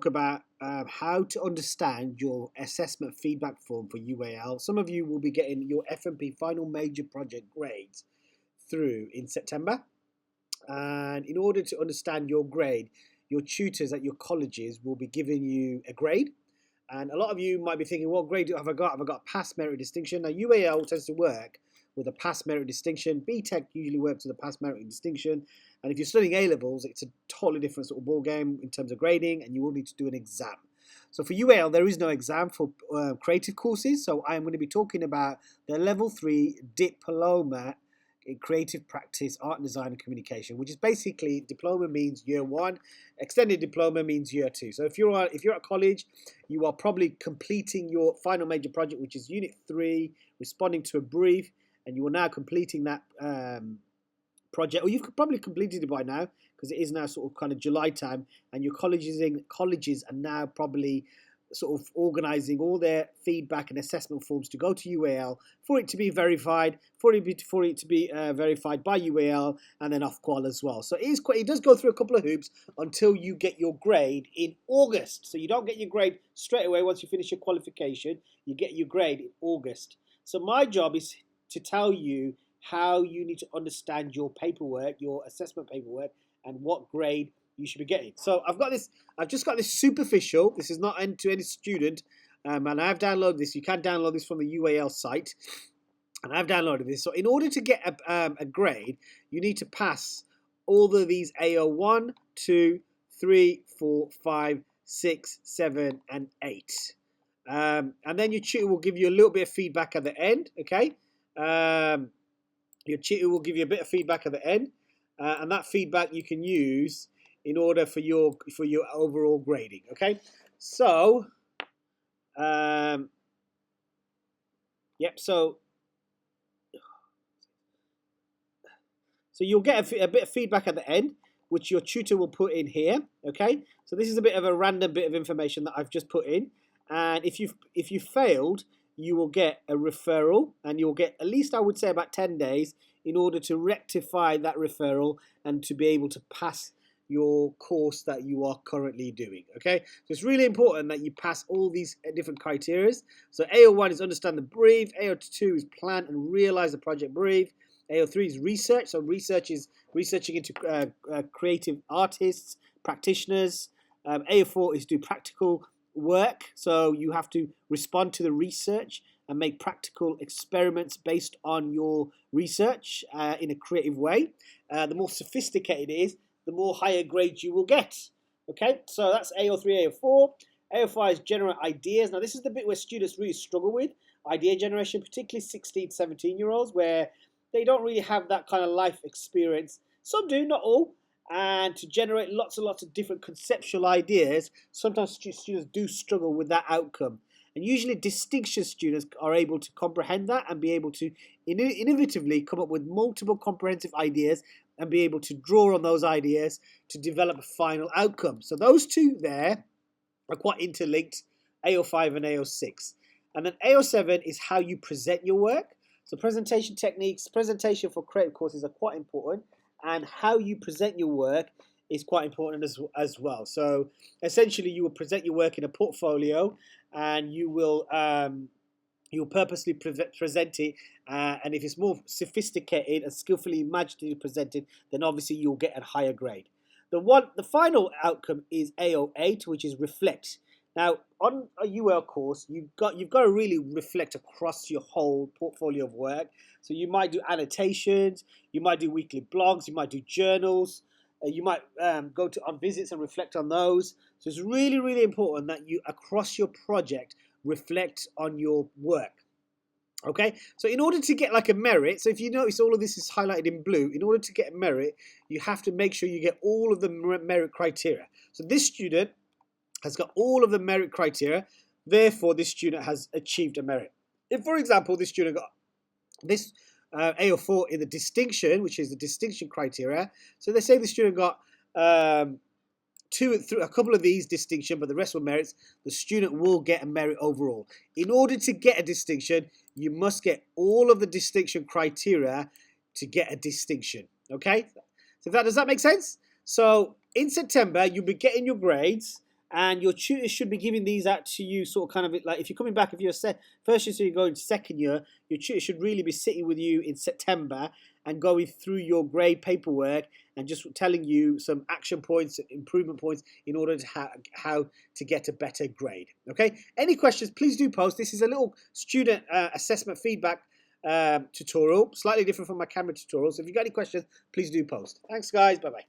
about how to understand your assessment feedback form for UAL. Some of you will be getting your FMP final major project grades through in September. And in order to understand your grade, your tutors at your colleges will be giving you a grade. And a lot of you might be thinking, what grade have I got? Have I got a pass, merit, distinction? Now, UAL tends to work with a pass, merit, distinction. BTEC usually works with a pass, merit, distinction. And if you're studying A-levels, it's a totally different sort of ball game in terms of grading, and you will need to do an exam. So for UAL, there is no exam for creative courses. So I am going to be talking about the Level 3 Diploma in Creative Practice, Art and Design and Communication, which is basically diploma means year 1, extended diploma means year 2. So if you're at college, you are probably completing your final major project, which is Unit 3, responding to a brief, and you are now completing that project, or you've probably completed it by now because it is now sort of kind of July time, and your colleges are now probably sort of organizing all their feedback and assessment forms to go to UAL for it to be verified, for it to be verified by UAL and then Ofqual as well. So it does go through a couple of hoops until you get your grade in August. So you don't get your grade straight away once you finish your qualification. You get your grade in August. So my job is to tell you how you need to understand your paperwork, your assessment paperwork, and what grade you should be getting. So I've just got this superficial. This is not to any student, and I've downloaded this. You can download this from the UAL site, and I've downloaded this. So in order to get a grade, you need to pass all of these AO1, 2, 3, 4, 5, 6, 7, and 8. And then your tutor will give you a little bit of feedback at the end, okay? Your tutor will give you a bit of feedback at the end, and that feedback you can use in order for your overall grading. Okay, so so you'll get a bit of feedback at the end, which your tutor will put in here. Okay, so this is a bit of a random bit of information that I've just put in, and if you failed, you will get a referral, and you'll get at least, I would say, about 10 days in order to rectify that referral and to be able to pass your course that you are currently doing. Okay, so it's really important that you pass all these different criteria. So AO1 is understand the brief, AO2 is plan and realize the project brief, AO3 is research, so research is researching into creative artists, practitioners. AO4 is do practical work, so you have to respond to the research and make practical experiments based on your research in a creative way. The more sophisticated it is, the more higher grades you will get. Okay, so that's AO3, AO4. AO5 is generate ideas. Now, this is the bit where students really struggle with idea generation, particularly 16, 17-year-olds, where they don't really have that kind of life experience. Some do, not all. And to generate lots and lots of different conceptual ideas, sometimes students do struggle with that outcome. And usually distinction students are able to comprehend that and be able to innovatively come up with multiple comprehensive ideas and be able to draw on those ideas to develop a final outcome. So those two there are quite interlinked, AO5 and AO6. And then AO7 is how you present your work. So presentation techniques, presentation for creative courses are quite important, and how you present your work is quite important as well. So essentially you will present your work in a portfolio, and you will you'll purposely present it, and if it's more sophisticated and skillfully imaginatively presented, then obviously you'll get a higher grade. The final outcome is AO8, which is reflect. Now, on a UL course, you've got to really reflect across your whole portfolio of work. So you might do annotations, you might do weekly blogs, you might do journals, you might go on visits and reflect on those. So it's really, really important that you, across your project, reflect on your work. Okay, so in order to get like a merit, so if you notice all of this is highlighted in blue, in order to get a merit, you have to make sure you get all of the merit criteria. So this student has got all of the merit criteria, therefore this student has achieved a merit. If, for example, this student got this AO4 in the distinction, which is the distinction criteria, so they say the student got a couple of these distinction, but the rest were merits, the student will get a merit overall. In order to get a distinction, you must get all of the distinction criteria to get a distinction. Okay? So does that make sense? So in September, you'll be getting your grades, and your tutors should be giving these out to you sort of kind of like if you're coming back, if you're first year, so you're going to second year, your tutor should really be sitting with you in September and going through your grade paperwork and just telling you some action points, improvement points in order to how to get a better grade. Okay, any questions, please do post. This is a little student assessment feedback tutorial, slightly different from my camera tutorial. So if you've got any questions, please do post. Thanks guys, bye bye.